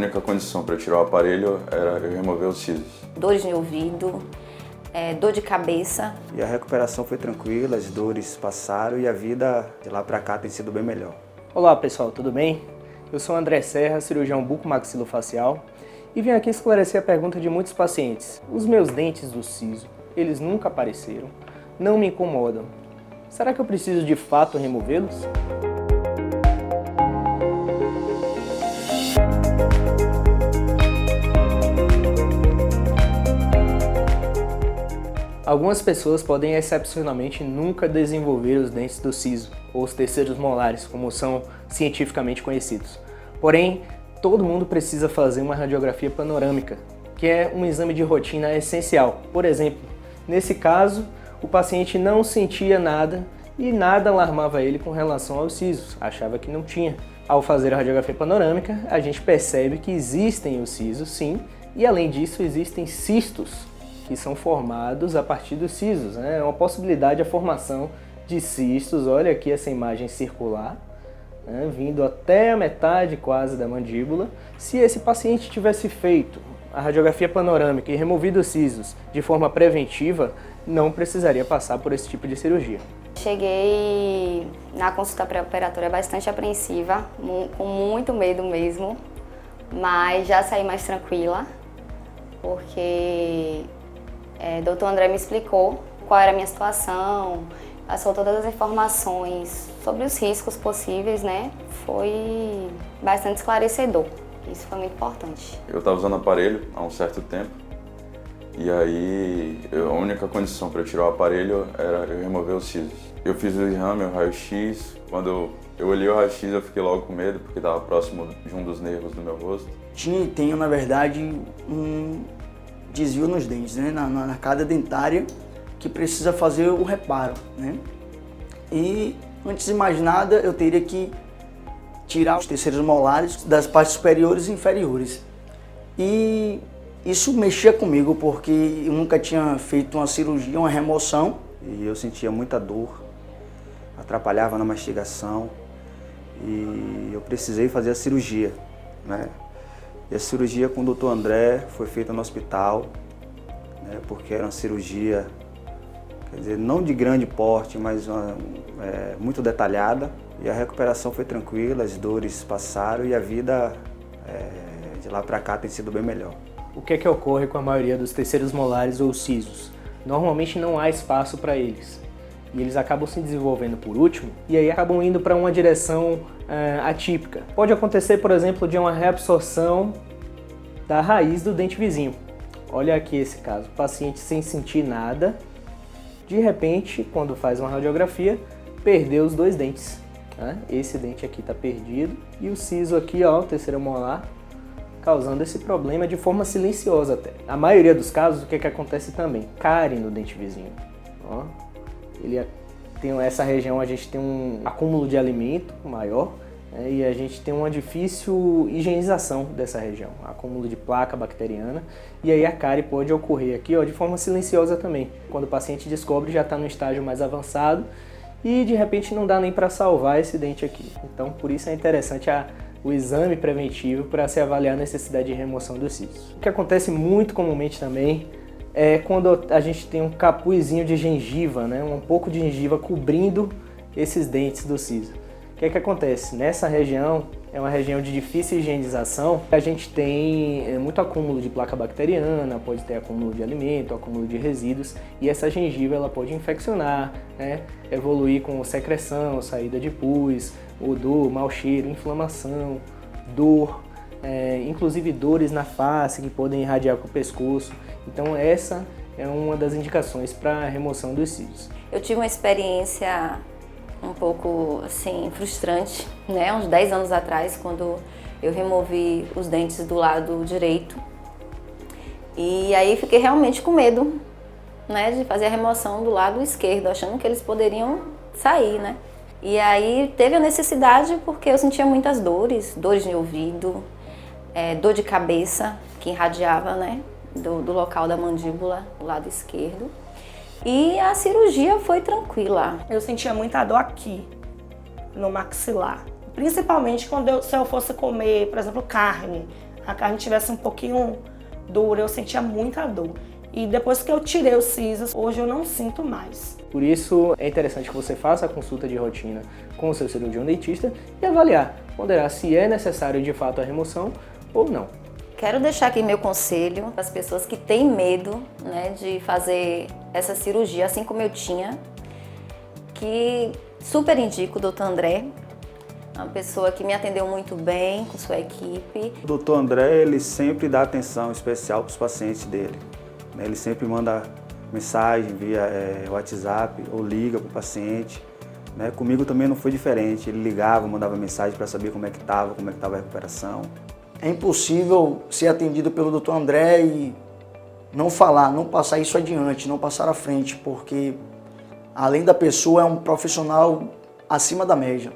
única condição para tirar o aparelho era eu remover os sisos. Dores no ouvido, dor de cabeça. E a recuperação foi tranquila, as dores passaram e a vida de lá para cá tem sido bem melhor. Olá pessoal, tudo bem? Eu sou André Serra, cirurgião bucomaxilofacial, e vim aqui esclarecer a pergunta de muitos pacientes. Os meus dentes do siso, eles nunca apareceram, não me incomodam. Será que eu preciso de fato removê-los? Algumas pessoas podem excepcionalmente nunca desenvolver os dentes do siso, ou os terceiros molares, como são cientificamente conhecidos. Porém, todo mundo precisa fazer uma radiografia panorâmica, que é um exame de rotina essencial. Por exemplo, nesse caso, o paciente não sentia nada e nada alarmava ele com relação aos sisos, achava que não tinha. Ao fazer a radiografia panorâmica, a gente percebe que existem os sisos, sim, e além disso existem cistos, que são formados a partir dos sisos, né? É uma possibilidade a formação de cistos, olha aqui essa imagem circular, né? Vindo até a metade quase da mandíbula. Se esse paciente tivesse feito a radiografia panorâmica e removido os sisos de forma preventiva, não precisaria passar por esse tipo de cirurgia. Cheguei na consulta pré-operatória bastante apreensiva, com muito medo mesmo, mas já saí mais tranquila, porque Dr. André me explicou qual era a minha situação, passou todas as informações sobre os riscos possíveis, né? Foi bastante esclarecedor. Isso foi muito importante. Eu estava usando aparelho há um certo tempo e aí a única condição para tirar o aparelho era eu remover os sisos. Eu fiz o exame, o raio-x. Quando eu olhei o raio-x eu fiquei logo com medo porque estava próximo de um dos nervos do meu rosto. Tenho, na verdade, um desvio nos dentes, né? Na arcada dentária, que precisa fazer o reparo, né? E antes de mais nada, eu teria que tirar os terceiros molares das partes superiores e inferiores. E isso mexia comigo, porque eu nunca tinha feito uma cirurgia, uma remoção. E eu sentia muita dor, atrapalhava na mastigação e eu precisei fazer a cirurgia, né? E a cirurgia com o Dr. André foi feita no hospital, né, porque era uma cirurgia, quer dizer, não de grande porte, mas muito detalhada. E a recuperação foi tranquila, as dores passaram e a vida de lá para cá tem sido bem melhor. O que é que ocorre com a maioria dos terceiros molares ou sisos? Normalmente não há espaço para eles. E eles acabam se desenvolvendo por último e aí acabam indo para uma direção atípica. Pode acontecer, por exemplo, de uma reabsorção da raiz do dente vizinho. Olha aqui esse caso, o paciente sem sentir nada, de repente, quando faz uma radiografia, perdeu os dois dentes. Né? Esse dente aqui está perdido e o siso aqui, ó, o terceiro molar, causando esse problema de forma silenciosa até. Na maioria dos casos, o que acontece também? Cárie no dente vizinho. Ó. Ele tem essa região, a gente tem um acúmulo de alimento maior, né, e a gente tem uma difícil higienização dessa região, acúmulo de placa bacteriana, e aí a cárie pode ocorrer aqui, ó, de forma silenciosa também. Quando o paciente descobre, já está no estágio mais avançado e de repente não dá nem para salvar esse dente aqui. Então, por isso é interessante o exame preventivo para se avaliar a necessidade de remoção dos sisos. O que acontece muito comumente também é quando a gente tem um capuzinho de gengiva, né? Um pouco de gengiva cobrindo esses dentes do siso. O que acontece? Nessa região, é uma região de difícil higienização, a gente tem muito acúmulo de placa bacteriana, pode ter acúmulo de alimento, acúmulo de resíduos, e essa gengiva ela pode infeccionar, né? Evoluir com secreção, saída de pus, odor, mau cheiro, inflamação, dor, inclusive dores na face que podem irradiar para o pescoço. Então essa é uma das indicações para a remoção dos sisos. Eu tive uma experiência um pouco assim frustrante, né? Uns 10 anos atrás, quando eu removi os dentes do lado direito. E aí fiquei realmente com medo, né, de fazer a remoção do lado esquerdo, achando que eles poderiam sair, né? E aí teve a necessidade porque eu sentia muitas dores no ouvido, dor de cabeça que irradiava, né, do local da mandíbula, do lado esquerdo. E a cirurgia foi tranquila. Eu sentia muita dor aqui, no maxilar. Principalmente quando se eu fosse comer, por exemplo, carne, a carne tivesse um pouquinho dura, eu sentia muita dor. E depois que eu tirei os sisos, hoje eu não sinto mais. Por isso, é interessante que você faça a consulta de rotina com o seu cirurgião dentista e avaliar, ponderar se é necessário de fato a remoção ou não. Quero deixar aqui meu conselho para as pessoas que têm medo, né, de fazer essa cirurgia, assim como eu tinha, que super indico o Dr. André, uma pessoa que me atendeu muito bem com sua equipe. O Dr. André, ele sempre dá atenção especial para os pacientes dele. Ele sempre manda mensagem via WhatsApp ou liga para o paciente. Comigo também não foi diferente, ele ligava, mandava mensagem para saber como é que estava a recuperação. É impossível ser atendido pelo Dr. André e não falar, não passar isso adiante, não passar à frente, porque além da pessoa é um profissional acima da média.